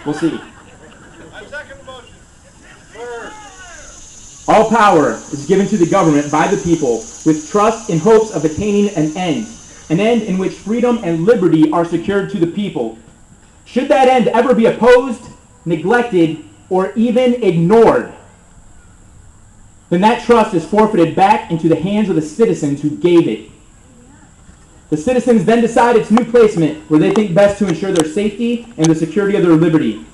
We'll see. I second the motion. All power is given to the government by the people with trust in hopes of attaining an end in which freedom and liberty are secured to the people. Should that end ever be opposed, neglected, or even ignored, then that trust is forfeited back into the hands of the citizens who gave it. The citizens then decide its new placement where they think best to ensure their safety and the security of their liberty.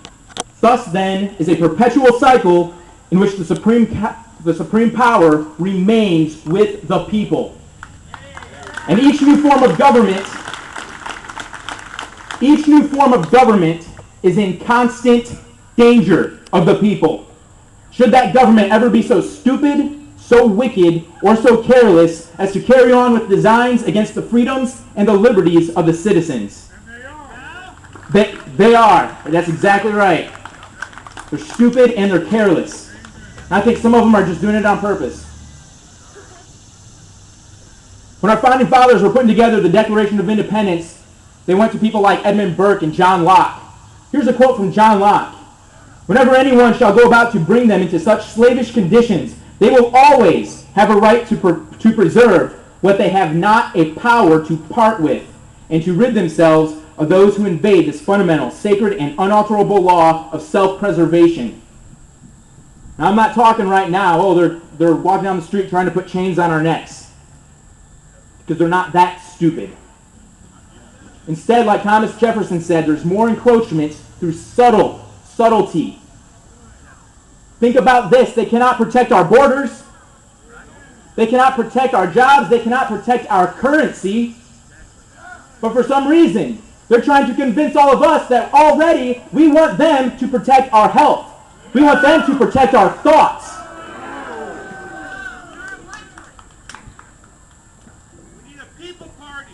Thus, then, is a perpetual cycle in which the supreme power remains with the people. And each new form of government is in constant danger of the people. Should that government ever be so stupid, so wicked, or so careless as to carry on with designs against the freedoms and the liberties of the citizens? They are. That's exactly right. They're stupid and they're careless. I think some of them are just doing it on purpose. When our founding fathers were putting together the Declaration of Independence, they went to people like Edmund Burke and John Locke. Here's a quote from John Locke. "Whenever anyone shall go about to bring them into such slavish conditions, they will always have a right to preserve what they have not a power to part with, and to rid themselves of those who invade this fundamental, sacred, and unalterable law of self-preservation." Now, I'm not talking right now, they're walking down the street trying to put chains on our necks. Because they're not that stupid. Instead, like Thomas Jefferson said, there's more encroachment through subtlety. Think about this. They cannot protect our borders. They cannot protect our jobs. They cannot protect our currency. But for some reason, they're trying to convince all of us that already we want them to protect our health. We want them to protect our thoughts. We need a people party.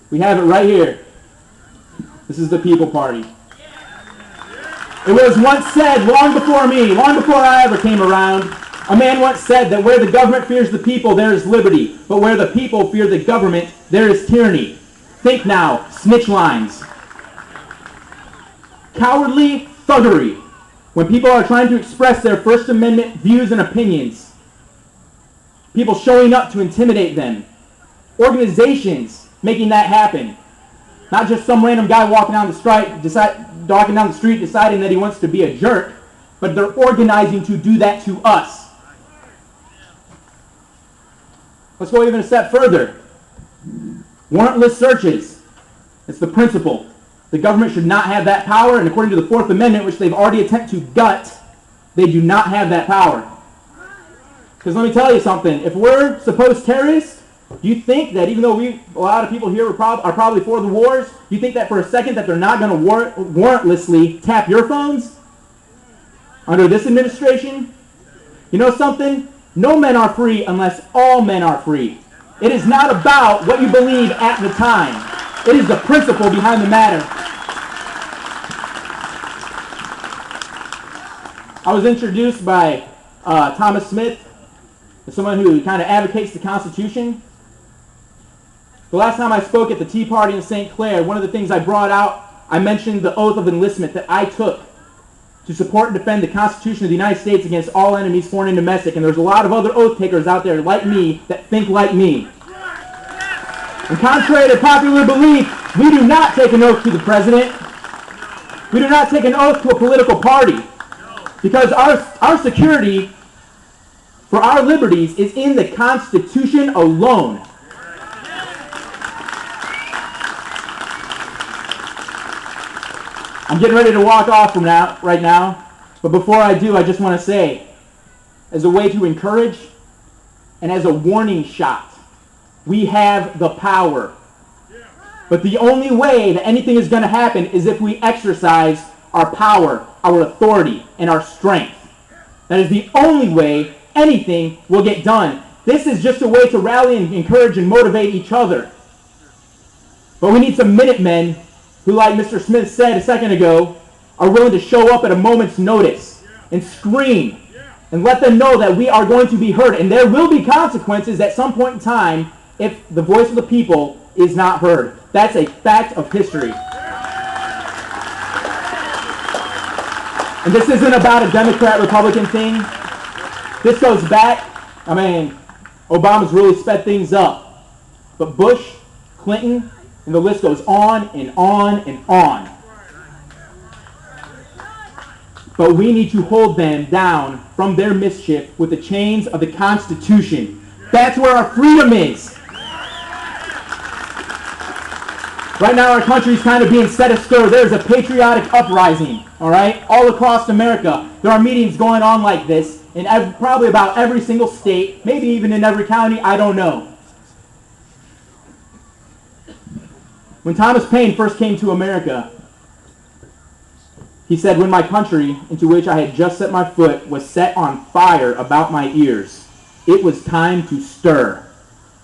We have it right here. This is the People Party. It was once said, long before me, long before I ever came around, a man once said that where the government fears the people, there is liberty. But where the people fear the government, there is tyranny. Think now, snitch lines. Cowardly thuggery. When people are trying to express their First Amendment views and opinions. People showing up to intimidate them. Organizations making that happen. Not just some random guy walking down the street deciding that he wants to be a jerk, but they're organizing to do that to us. Let's go even a step further. Warrantless searches. It's the principle. The government should not have that power, and according to the Fourth Amendment, which they've already attempted to gut, they do not have that power. Because let me tell you something. If we're supposed terrorists, do you think that even though a lot of people here are probably for the wars, do you think that for a second that they're not going to warrantlessly tap your phones under this administration? You know something? No men are free unless all men are free. It is not about what you believe at the time. It is the principle behind the matter. I was introduced by Thomas Smith, someone who kind of advocates the Constitution. The last time I spoke at the Tea Party in St. Clair, one of the things I brought out, I mentioned the oath of enlistment that I took to support and defend the Constitution of the United States against all enemies, foreign and domestic. And there's a lot of other oath takers out there like me that think like me. And contrary to popular belief, we do not take an oath to the president. We do not take an oath to a political party. Because our security for our liberties is in the Constitution alone. I'm getting ready to walk off right now. But before I do, I just want to say, as a way to encourage and as a warning shot, we have the power. But the only way that anything is going to happen is if we exercise our power, our authority, and our strength. That is the only way anything will get done. This is just a way to rally and encourage and motivate each other. But we need some Minutemen who, like Mr. Smith said a second ago, are willing to show up at a moment's notice and scream and let them know that we are going to be heard. And there will be consequences at some point in time if the voice of the people is not heard. That's a fact of history. And this isn't about a Democrat-Republican thing. This goes back, Obama's really sped things up. But Bush, Clinton, and the list goes on and on and on. But we need to hold them down from their mischief with the chains of the Constitution. That's where our freedom is. Right now our country is kind of being set astir. There's a patriotic uprising, all right, all across America. There are meetings going on like this in probably about every single state, maybe even in every county, I don't know. When Thomas Paine first came to America, he said, when my country, into which I had just set my foot, was set on fire about my ears, it was time to stir.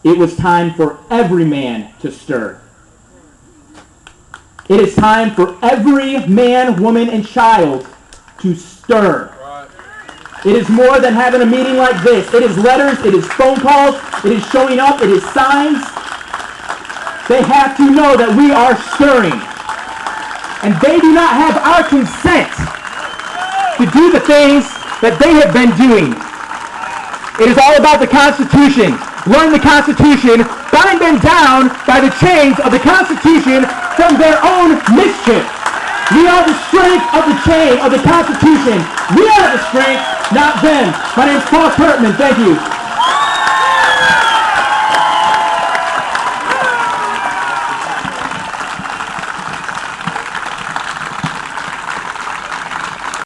It was time for every man to stir. It is time for every man, woman, and child to stir. It is more than having a meeting like this. It is letters, it is phone calls, it is showing up, it is signs. They have to know that we are stirring. And they do not have our consent to do the things that they have been doing. It is all about the Constitution. Learn the Constitution, bind them down by the chains of the Constitution from their own mischief. We are the strength of the chain of the Constitution. We are the strength, not them. My name is Paul Curtman. Thank you.